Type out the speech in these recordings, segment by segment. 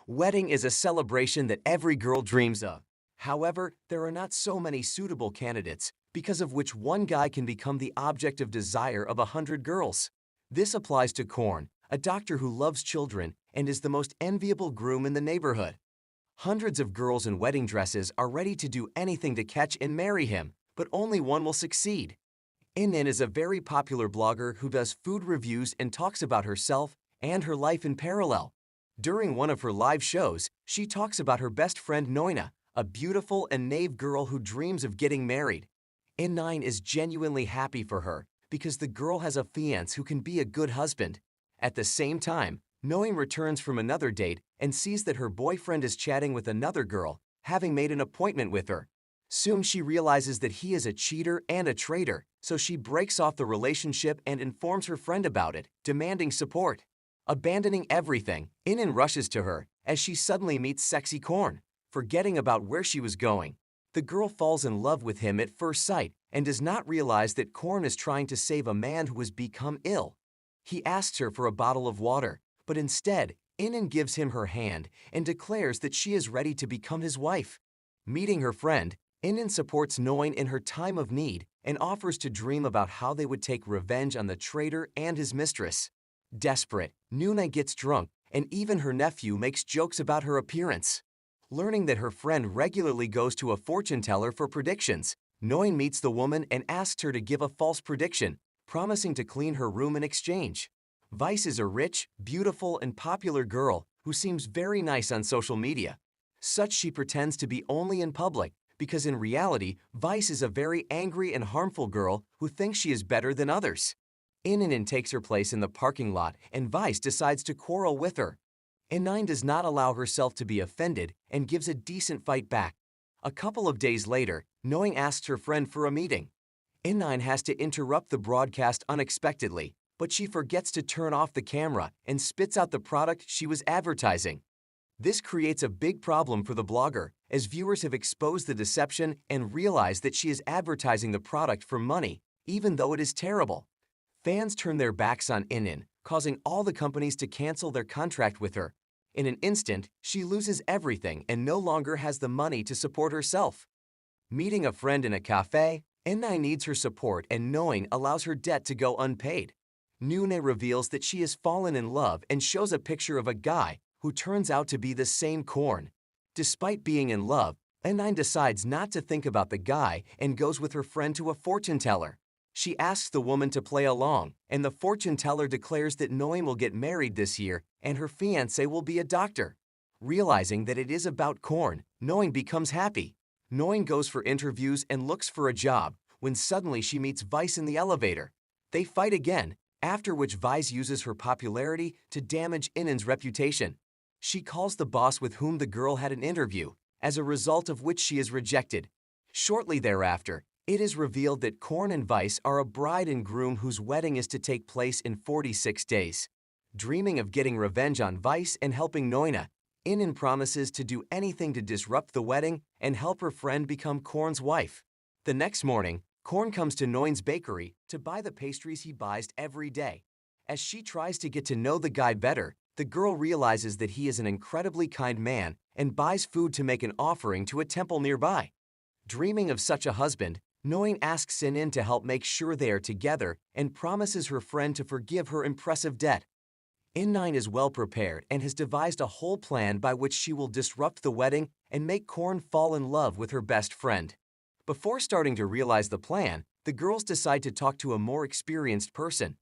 Wedding is a celebration that every girl dreams of. However, there are not so many suitable candidates, because of which one guy can become the object of desire of 100 girls. This applies to Korn, a doctor who loves children and is the most enviable groom in the neighborhood. Hundreds of girls in wedding dresses are ready to do anything to catch and marry him, but only one will succeed. Inin is a very popular blogger who does food reviews and talks about herself and her life in parallel. During one of her live shows, she talks about her best friend Noina, a beautiful and naive girl who dreams of getting married. In9 is genuinely happy for her because the girl has a fiancé who can be a good husband. At the same time, Noin returns from another date and sees that her boyfriend is chatting with another girl, having made an appointment with her. Soon she realizes that he is a cheater and a traitor, so she breaks off the relationship and informs her friend about it, demanding support. Abandoning everything, Inin rushes to her as she suddenly meets sexy Korn. Forgetting about where she was going, the girl falls in love with him at first sight and does not realize that Korn is trying to save a man who has become ill. He asks her for a bottle of water, but instead, Inin gives him her hand and declares that she is ready to become his wife. Meeting her friend, Inin supports Noin in her time of need and offers to dream about how they would take revenge on the traitor and his mistress. Desperate, Nuna gets drunk, and even her nephew makes jokes about her appearance. Learning that her friend regularly goes to a fortune teller for predictions, Noin meets the woman and asks her to give a false prediction, promising to clean her room in exchange. Vice is a rich, beautiful, and popular girl who seems very nice on social media. Such she pretends to be only in public, because in reality, Vice is a very angry and harmful girl who thinks she is better than others. Inin takes her place in the parking lot and Vice decides to quarrel with her. In9 does not allow herself to be offended and gives a decent fight back. A couple of days later, Noin asks her friend for a meeting. In9 has to interrupt the broadcast unexpectedly, but she forgets to turn off the camera and spits out the product she was advertising. This creates a big problem for the blogger, as viewers have exposed the deception and realized that she is advertising the product for money, even though it is terrible. Fans turn their backs on Inin, causing all the companies to cancel their contract with her. In an instant, she loses everything and no longer has the money to support herself. Meeting a friend in a cafe, In9 needs her support and Noin allows her debt to go unpaid. Nune reveals that she has fallen in love and shows a picture of a guy who turns out to be the same Korn. Despite being in love, In9 decides not to think about the guy and goes with her friend to a fortune teller. She asks the woman to play along, and the fortune teller declares that Noin will get married this year and her fiancé will be a doctor. Realizing that it is about Korn, Noin becomes happy. Noin goes for interviews and looks for a job when suddenly she meets Vice in the elevator. They fight again, after which Vice uses her popularity to damage Inin's reputation. She calls the boss with whom the girl had an interview, as a result of which she is rejected. Shortly thereafter, it is revealed that Korn and Vice are a bride and groom whose wedding is to take place in 46 days. Dreaming of getting revenge on Vice and helping Noina, Inin promises to do anything to disrupt the wedding and help her friend become Korn's wife. The next morning, Korn comes to Noin's bakery to buy the pastries he buys every day. As she tries to get to know the guy better, the girl realizes that he is an incredibly kind man and buys food to make an offering to a temple nearby. Dreaming of such a husband, Noin asks Inin to help make sure they are together and promises her friend to forgive her impressive debt. In9 is well prepared and has devised a whole plan by which she will disrupt the wedding and make Korn fall in love with her best friend. Before starting to realize the plan, the girls decide to talk to a more experienced person.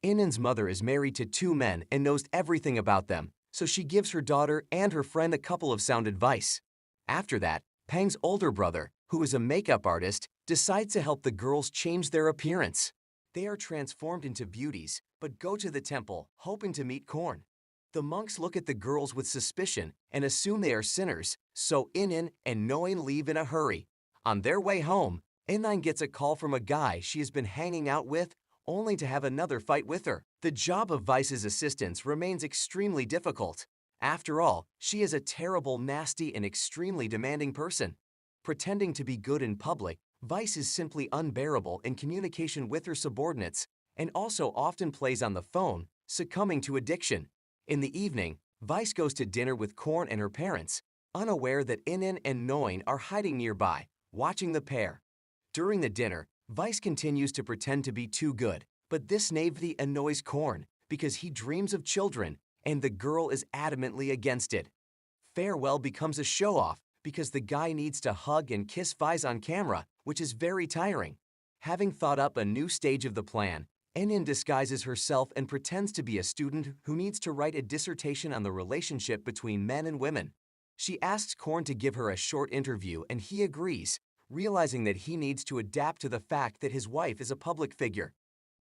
Inin's mother is married to 2 men and knows everything about them, so she gives her daughter and her friend a couple of sound advice. After that, Pang's older brother, who is a makeup artist, decides to help the girls change their appearance. They are transformed into beauties, but go to the temple, hoping to meet Korn. The monks look at the girls with suspicion and assume they are sinners, so Inin and Noin leave in a hurry. On their way home, In9 gets a call from a guy she has been hanging out with, only to have another fight with her. The job of Vice's assistance remains extremely difficult. After all, she is a terrible, nasty, and extremely demanding person. Pretending to be good in public, Vice is simply unbearable in communication with her subordinates and also often plays on the phone, succumbing to addiction. In the evening, Vice goes to dinner with Korn and her parents, unaware that Inin and Noin are hiding nearby, watching the pair. During the dinner, Vice continues to pretend to be too good, but this naivety annoys Korn because he dreams of children and the girl is adamantly against it. Farewell becomes a show-off because the guy needs to hug and kiss Vice on camera, which is very tiring. Having thought up a new stage of the plan, Inin disguises herself and pretends to be a student who needs to write a dissertation on the relationship between men and women. She asks Korn to give her a short interview and he agrees, realizing that he needs to adapt to the fact that his wife is a public figure.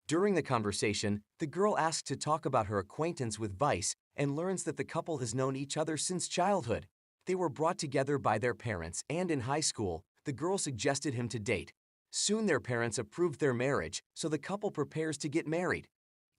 During the conversation, the girl asks to talk about her acquaintance with Vice and learns that the couple has known each other since childhood. They were brought together by their parents, and in high school, the girl suggested him to date. Soon their parents approved their marriage, so the couple prepares to get married.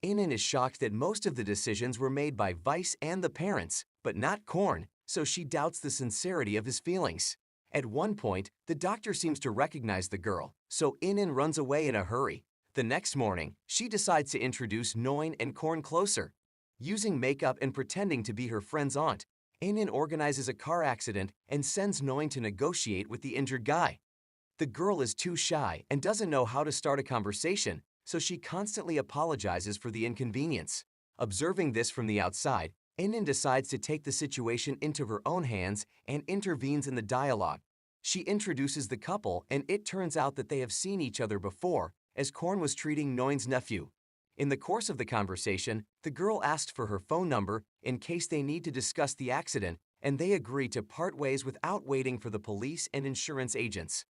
Inin is shocked that most of the decisions were made by Vice and the parents, but not Korn, so she doubts the sincerity of his feelings. At one point, the doctor seems to recognize the girl, so Inin runs away in a hurry. The next morning, she decides to introduce Noin and Korn closer. Using makeup and pretending to be her friend's aunt, Inin organizes a car accident and sends Noin to negotiate with the injured guy. The girl is too shy and doesn't know how to start a conversation, so she constantly apologizes for the inconvenience. Observing this from the outside, Inin decides to take the situation into her own hands and intervenes in the dialogue. She introduces the couple and it turns out that they have seen each other before, as Korn was treating Noin's nephew. In the course of the conversation, the girl asked for her phone number in case they need to discuss the accident, and they agree to part ways without waiting for the police and insurance agents.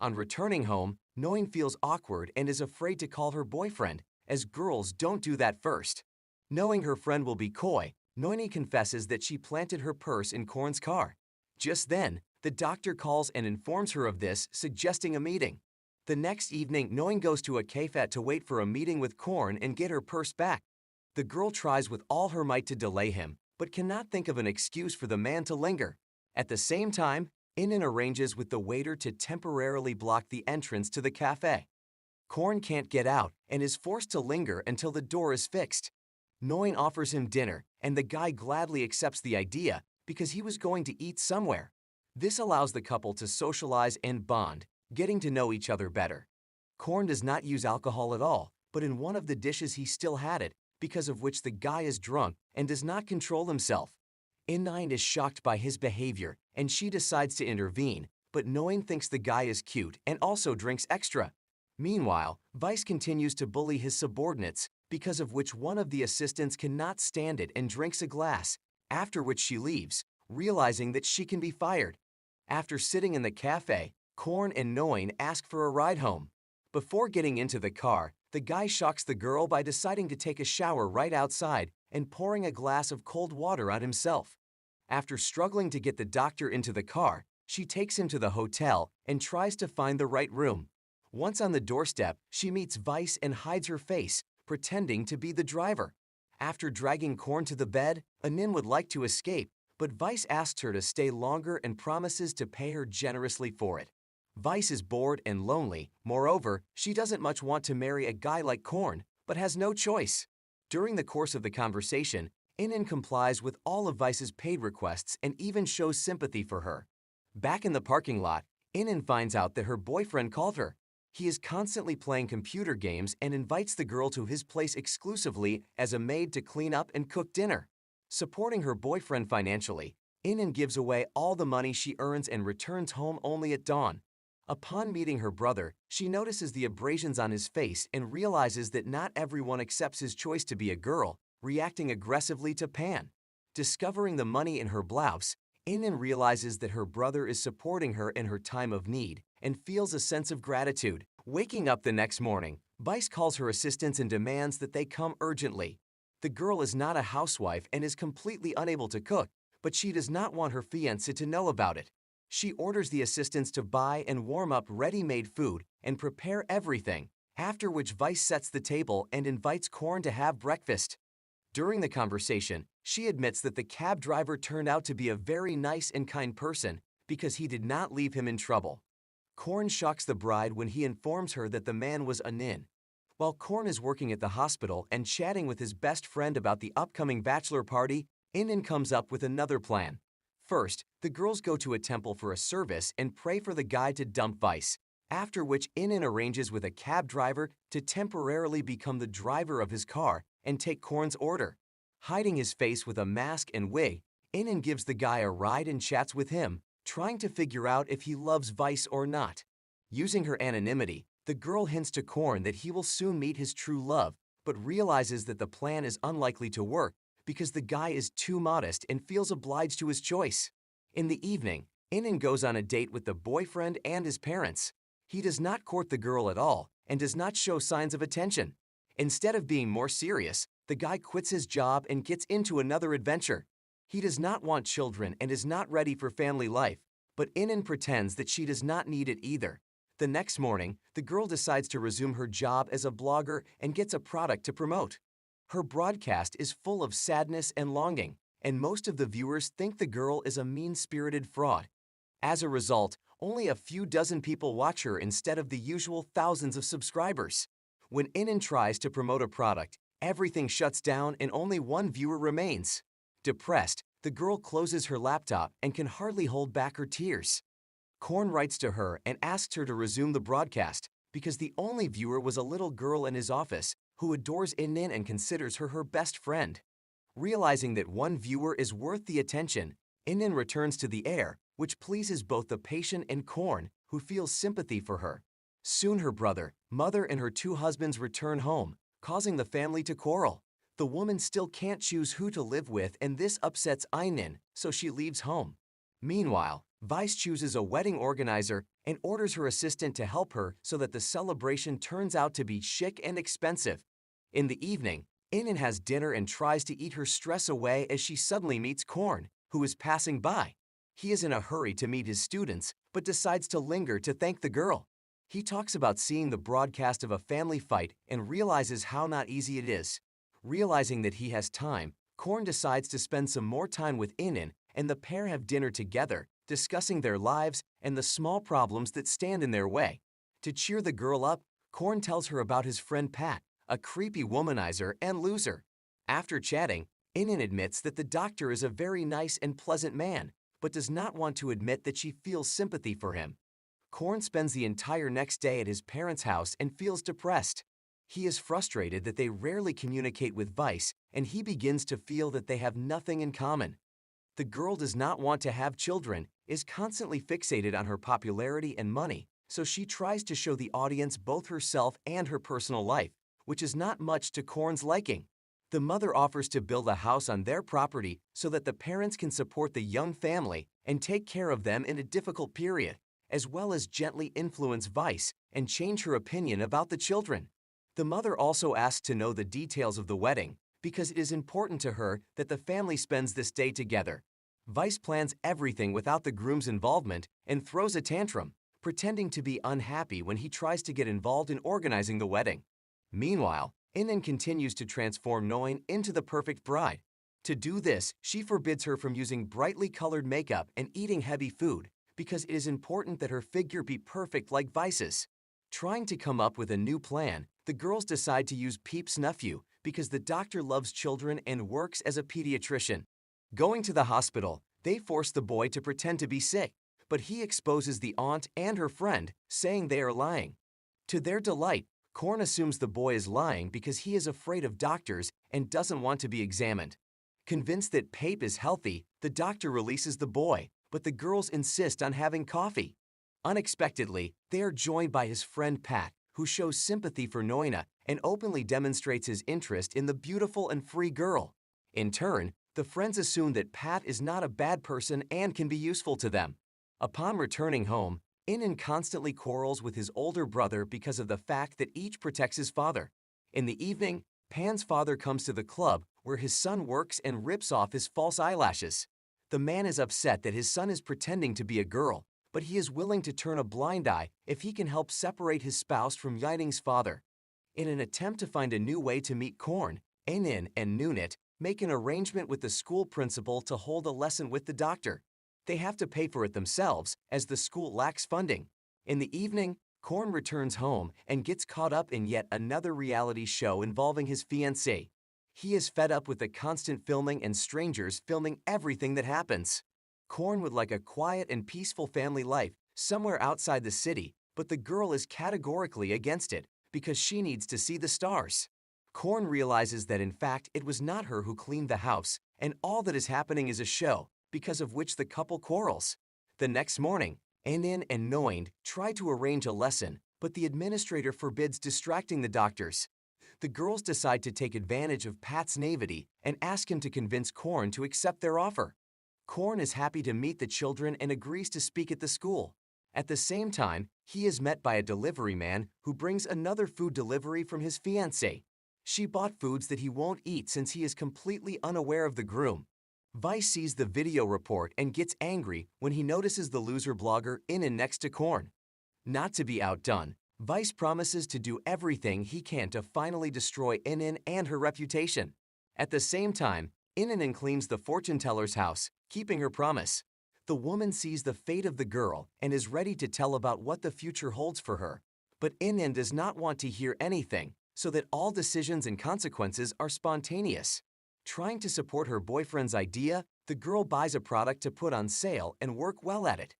On returning home, Noin feels awkward and is afraid to call her boyfriend, as girls don't do that first. Knowing her friend will be coy, Noini confesses that she planted her purse in Korn's car. Just then, the doctor calls and informs her of this, suggesting a meeting. The next evening, Noin goes to a cafe to wait for a meeting with Korn and get her purse back. The girl tries with all her might to delay him, but cannot think of an excuse for the man to linger. At the same time, Inin arranges with the waiter to temporarily block the entrance to the cafe. Korn can't get out and is forced to linger until the door is fixed. Noin offers him dinner, and the guy gladly accepts the idea because he was going to eat somewhere. This allows the couple to socialize and bond, getting to know each other better. Korn does not use alcohol at all, but in one of the dishes he still had it, because of which the guy is drunk and does not control himself. Inin is shocked by his behavior, and she decides to intervene, but Noin thinks the guy is cute and also drinks extra. Meanwhile, Vice continues to bully his subordinates, because of which one of the assistants cannot stand it and drinks a glass, after which she leaves, realizing that she can be fired. After sitting in the cafe, Korn and Noin ask for a ride home. Before getting into the car, the guy shocks the girl by deciding to take a shower right outside and pouring a glass of cold water on himself. After struggling to get the doctor into the car, she takes him to the hotel and tries to find the right room. Once on the doorstep, she meets Vice and hides her face, pretending to be the driver. After dragging Korn to the bed, Inin would like to escape, but Vice asks her to stay longer and promises to pay her generously for it. Vice is bored and lonely. Moreover, she doesn't much want to marry a guy like Korn, but has no choice. During the course of the conversation, Inin complies with all of Vice's paid requests and even shows sympathy for her. Back in the parking lot, Inin finds out that her boyfriend called her. He is constantly playing computer games and invites the girl to his place exclusively as a maid to clean up and cook dinner. Supporting her boyfriend financially, Inin gives away all the money she earns and returns home only at dawn. Upon meeting her brother, she notices the abrasions on his face and realizes that not everyone accepts his choice to be a girl, reacting aggressively to Pan. Discovering the money in her blouse, Inin realizes that her brother is supporting her in her time of need and feels a sense of gratitude. Waking up the next morning, Vice calls her assistants and demands that they come urgently. The girl is not a housewife and is completely unable to cook, but she does not want her fiancé to know about it. She orders the assistants to buy and warm up ready-made food and prepare everything, after which Vice sets the table and invites Korn to have breakfast. During the conversation, she admits that the cab driver turned out to be a very nice and kind person because he did not leave him in trouble. Korn shocks the bride when he informs her that the man was Inin. While Korn is working at the hospital and chatting with his best friend about the upcoming bachelor party, In comes up with another plan. First, the girls go to a temple for a service and pray for the guy to dump Vice, after which In arranges with a cab driver to temporarily become the driver of his car and take Korn's order. Hiding his face with a mask and wig, In gives the guy a ride and chats with him, trying to figure out if he loves Vice or not. Using her anonymity, the girl hints to Korn that he will soon meet his true love, but realizes that the plan is unlikely to work because the guy is too modest and feels obliged to his choice. In the evening, In goes on a date with the boyfriend and his parents. He does not court the girl at all and does not show signs of attention. Instead of being more serious, the guy quits his job and gets into another adventure. He does not want children and is not ready for family life, but In pretends that she does not need it either. The next morning, the girl decides to resume her job as a blogger and gets a product to promote. Her broadcast is full of sadness and longing, and most of the viewers think the girl is a mean-spirited fraud. As a result, only a few dozen people watch her instead of the usual thousands of subscribers. When In tries to promote a product, everything shuts down and only one viewer remains. Depressed, the girl closes her laptop and can hardly hold back her tears. Korn writes to her and asks her to resume the broadcast because the only viewer was a little girl in his office who adores In and considers her her best friend. Realizing that one viewer is worth the attention, In returns to the air, which pleases both the patient and Korn, who feels sympathy for her. Soon her brother, mother, and her two husbands return home, causing the family to quarrel. The woman still can't choose who to live with, and this upsets Einen, so she leaves home. Meanwhile, Vice chooses a wedding organizer and orders her assistant to help her so that the celebration turns out to be chic and expensive. In the evening, In has dinner and tries to eat her stress away as she suddenly meets Korn, who is passing by. He is in a hurry to meet his students, but decides to linger to thank the girl. He talks about seeing the broadcast of a family fight and realizes how not easy it is. Realizing that he has time, Korn decides to spend some more time with In, and the pair have dinner together, discussing their lives and the small problems that stand in their way. To cheer the girl up, Korn tells her about his friend Pat, a creepy womanizer and loser. After chatting, In admits that the doctor is a very nice and pleasant man, but does not want to admit that she feels sympathy for him. Korn spends the entire next day at his parents' house and feels depressed. He is frustrated that they rarely communicate with Vice, and he begins to feel that they have nothing in common. The girl does not want to have children, is constantly fixated on her popularity and money, so she tries to show the audience both herself and her personal life, which is not much to Korn's liking. The mother offers to build a house on their property so that the parents can support the young family and take care of them in a difficult period, as well as gently influence Vice and change her opinion about the children. The mother also asks to know the details of the wedding because it is important to her that the family spends this day together. Vice plans everything without the groom's involvement and throws a tantrum, pretending to be unhappy when he tries to get involved in organizing the wedding. Meanwhile, In continues to transform Nguyen into the perfect bride. To do this, she forbids her from using brightly colored makeup and eating heavy food because it is important that her figure be perfect like Vice's. Trying to come up with a new plan, the girls decide to use Peep's nephew because the doctor loves children and works as a pediatrician. Going to the hospital, they force the boy to pretend to be sick, but he exposes the aunt and her friend, saying they are lying. To their delight, Korn assumes the boy is lying because he is afraid of doctors and doesn't want to be examined. Convinced that Pape is healthy, the doctor releases the boy, but the girls insist on having coffee. Unexpectedly, they are joined by his friend Pat, who shows sympathy for Noina and openly demonstrates his interest in the beautiful and free girl. In turn, the friends assume that Pat is not a bad person and can be useful to them. Upon returning home, In constantly quarrels with his older brother because of the fact that each protects his father. In the evening, Pan's father comes to the club where his son works and rips off his false eyelashes. The man is upset that his son is pretending to be a girl, but he is willing to turn a blind eye if he can help separate his spouse from Yining's father. In an attempt to find a new way to meet Korn, Enin and Nunit make an arrangement with the school principal to hold a lesson with the doctor. They have to pay for it themselves as the school lacks funding. In the evening, Korn returns home and gets caught up in yet another reality show involving his fiancée. He is fed up with the constant filming and strangers filming everything that happens. Korn would like a quiet and peaceful family life somewhere outside the city, but the girl is categorically against it because she needs to see the stars. Korn realizes that in fact it was not her who cleaned the house, and all that is happening is a show, because of which the couple quarrels. The next morning, Inin and Noin try to arrange a lesson, but the administrator forbids distracting the doctors. The girls decide to take advantage of Pat's naivety and ask him to convince Korn to accept their offer. Korn is happy to meet the children and agrees to speak at the school. At the same time, he is met by a delivery man who brings another food delivery from his fiancée. She bought foods that he won't eat since he is completely unaware of the groom. Vice sees the video report and gets angry when he notices the loser blogger Inin next to Korn. Not to be outdone, Vice promises to do everything he can to finally destroy Inin and her reputation. At the same time, Inin cleans the fortune teller's house, keeping her promise. The woman sees the fate of the girl and is ready to tell about what the future holds for her. But Inin does not want to hear anything, so that all decisions and consequences are spontaneous. Trying to support her boyfriend's idea, the girl buys a product to put on sale and work well at it.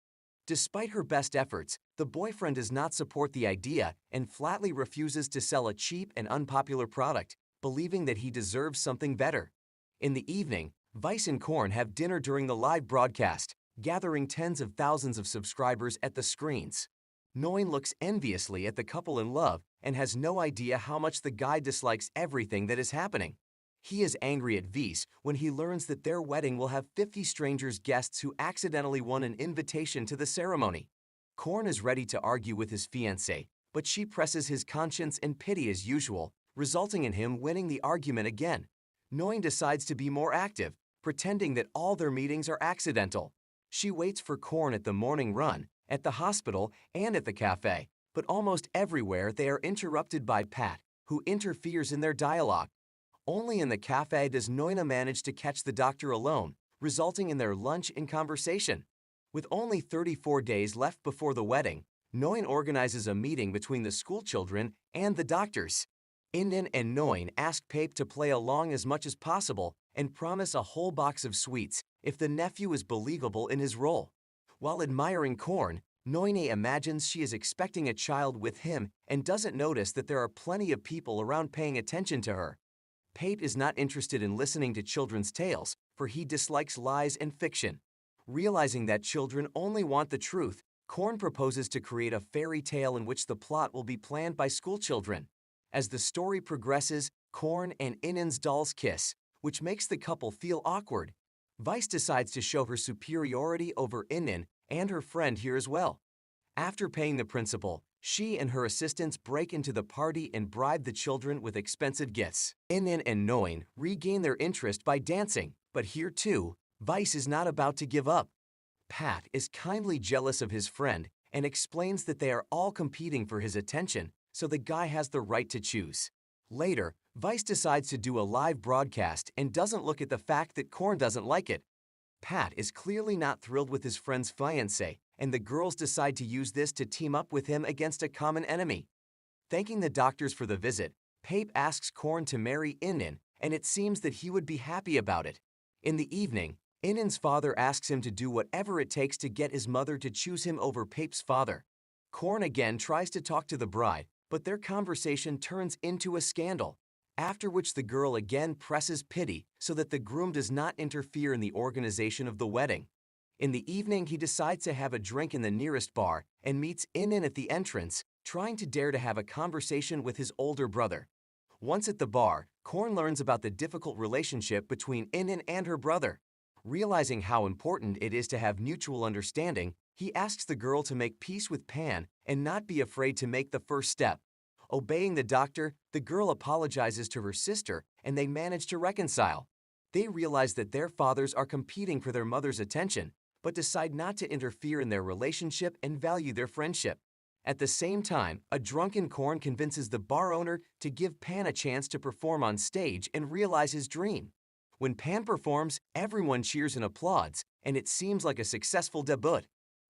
Despite her best efforts, the boyfriend does not support the idea and flatly refuses to sell a cheap and unpopular product, believing that he deserves something better. In the evening, Vice and Korn have dinner during the live broadcast, gathering tens of thousands of subscribers at the screens. Noin looks enviously at the couple in love and has no idea how much the guy dislikes everything that is happening. He is angry at Vice when he learns that their wedding will have 50 strangers guests who accidentally won an invitation to the ceremony. Korn is ready to argue with his fiancée, but she presses his conscience and pity as usual, resulting in him winning the argument again. Noin decides to be more active, pretending that all their meetings are accidental. She waits for Korn at the morning run, at the hospital, and at the cafe, but almost everywhere they are interrupted by Pat, who interferes in their dialogue. Only in the cafe does Noina manage to catch the doctor alone, resulting in their lunch and conversation. With only 34 days left before the wedding, Noin organizes a meeting between the schoolchildren and the doctors. Inin and Noin ask Pape to play along as much as possible and promise a whole box of sweets if the nephew is believable in his role. While admiring Korn, Noine imagines she is expecting a child with him and doesn't notice that there are plenty of people around paying attention to her. Pape is not interested in listening to children's tales, for he dislikes lies and fiction. Realizing that children only want the truth, Korn proposes to create a fairy tale in which the plot will be planned by schoolchildren. As the story progresses, Korn and Inin's dolls kiss, which makes the couple feel awkward. Vice decides to show her superiority over Inin and her friend here as well. After paying the principal, she and her assistants break into the party and bribe the children with expensive gifts. Inin and Noin regain their interest by dancing, but here too, Vice is not about to give up. Pat is kindly jealous of his friend and explains that they are all competing for his attention, so the guy has the right to choose. Later, Vice decides to do a live broadcast and doesn't look at the fact that Korn doesn't like it. Pat is clearly not thrilled with his friend's fiancé, and the girls decide to use this to team up with him against a common enemy. Thanking the doctors for the visit, Pape asks Korn to marry Inin, and it seems that he would be happy about it. In the evening, Inin's father asks him to do whatever it takes to get his mother to choose him over Pape's father. Korn again tries to talk to the bride, but their conversation turns into a scandal, after which the girl again presses pity so that the groom does not interfere in the organization of the wedding. In the evening, he decides to have a drink in the nearest bar and meets Inin at the entrance, trying to dare to have a conversation with his older brother. Once at the bar, Korn learns about the difficult relationship between Inin and her brother. Realizing how important it is to have mutual understanding, he asks the girl to make peace with Pan and not be afraid to make the first step. Obeying the doctor, the girl apologizes to her sister and they manage to reconcile. They realize that their fathers are competing for their mother's attention, but decide not to interfere in their relationship and value their friendship. At the same time, a drunken Korn convinces the bar owner to give Pan a chance to perform on stage and realize his dream. When Pan performs, everyone cheers and applauds, and it seems like a successful debut.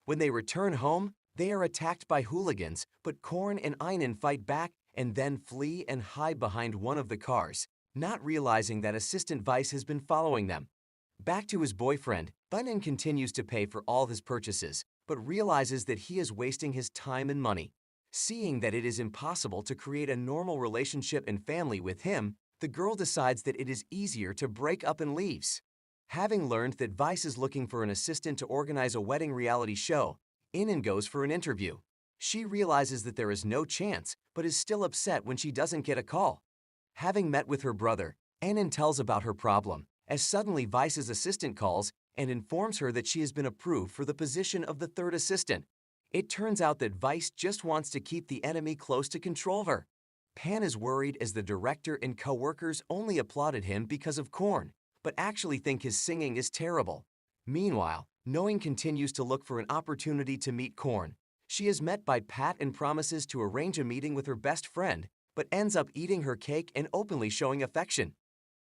When they return home, they are attacked by hooligans, but Korn and Inin fight back and then flee and hide behind one of the cars, not realizing that assistant Vice has been following them. Back to his boyfriend, In continues to pay for all his purchases, but realizes that he is wasting his time and money. Seeing that it is impossible to create a normal relationship and family with him, the girl decides that it is easier to break up and leaves. Having learned that Vice is looking for an assistant to organize a wedding reality show, In goes for an interview. She realizes that there is no chance, but is still upset when she doesn't get a call. Having met with her brother, In tells about her problem, as suddenly Vice's assistant calls and informs her that she has been approved for the position of the third assistant. It turns out that Vice just wants to keep the enemy close to control her. Pan is worried as the director and co-workers only applauded him because of Korn, but actually think his singing is terrible. Meanwhile, Knowing continues to look for an opportunity to meet Korn. She is met by Pat and promises to arrange a meeting with her best friend, but ends up eating her cake and openly showing affection.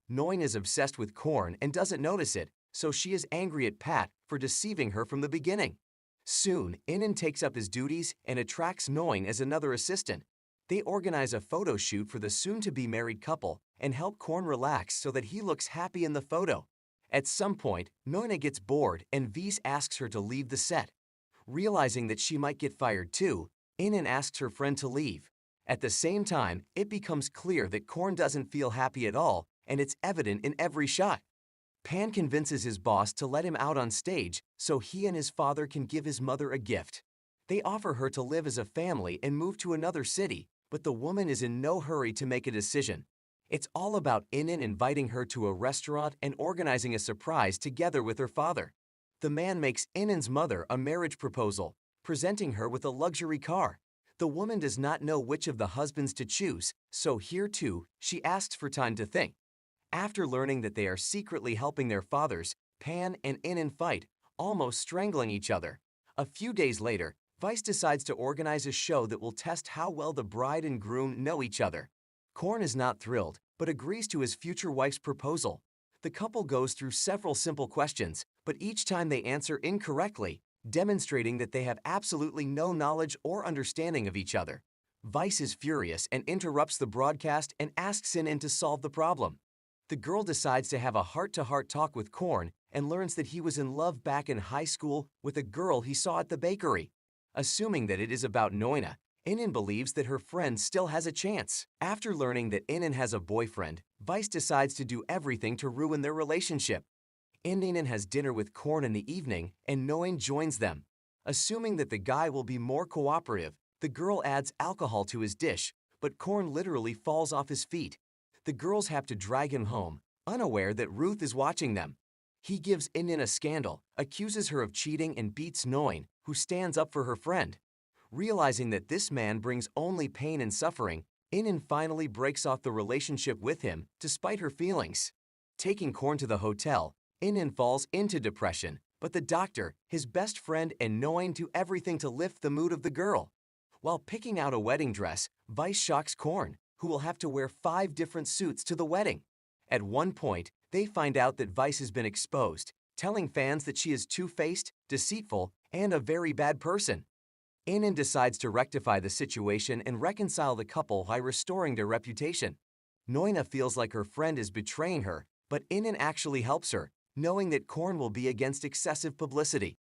Knowing is obsessed with Korn and doesn't notice it, so she is angry at Pat for deceiving her from the beginning. Soon, Inan takes up his duties and attracts Knowing as another assistant. They organize a photo shoot for the soon-to-be married couple and help Korn relax so that he looks happy in the photo. At some point, Noina gets bored and Vice asks her to leave the set. Realizing that she might get fired too, Inan asks her friend to leave. At the same time, it becomes clear that Korn doesn't feel happy at all, and it's evident in every shot. Pan convinces his boss to let him out on stage so he and his father can give his mother a gift. They offer her to live as a family and move to another city, but the woman is in no hurry to make a decision. It's all about Inan inviting her to a restaurant and organizing a surprise together with her father. The man makes Inan's mother a marriage proposal, presenting her with a luxury car. The woman does not know which of the husbands to choose, so here too, she asks for time to think. After learning that they are secretly helping their fathers, Pan and Inan fight, almost strangling each other. A few days later, Vice decides to organize a show that will test how well the bride and groom know each other. Korn is not thrilled, but agrees to his future wife's proposal. The couple goes through several simple questions, but each time they answer incorrectly, demonstrating that they have absolutely no knowledge or understanding of each other. Vice is furious and interrupts the broadcast and asks Inan to solve the problem. The girl decides to have a heart-to-heart talk with Korn and learns that he was in love back in high school with a girl he saw at the bakery. Assuming that it is about Noina, Inan believes that her friend still has a chance. After learning that Inan has a boyfriend, Vice decides to do everything to ruin their relationship. Inan has dinner with Korn in the evening, and Noin joins them. Assuming that the guy will be more cooperative, the girl adds alcohol to his dish, but Korn literally falls off his feet. The girls have to drag him home, unaware that Ruth is watching them. He gives Inan a scandal, accuses her of cheating, and beats Noin, who stands up for her friend. Realizing that this man brings only pain and suffering, Inan finally breaks off the relationship with him, despite her feelings. Taking Korn to the hotel, Inan falls into depression, but the doctor, his best friend, and Noin do everything to lift the mood of the girl. While picking out a wedding dress, Vice shocks Korn, who will have to wear 5 different suits to the wedding. At one point, they find out that Vice has been exposed, telling fans that she is two-faced, deceitful, and a very bad person. Inan decides to rectify the situation and reconcile the couple by restoring their reputation. Noina feels like her friend is betraying her, but Inan actually helps her, knowing that Korn will be against excessive publicity.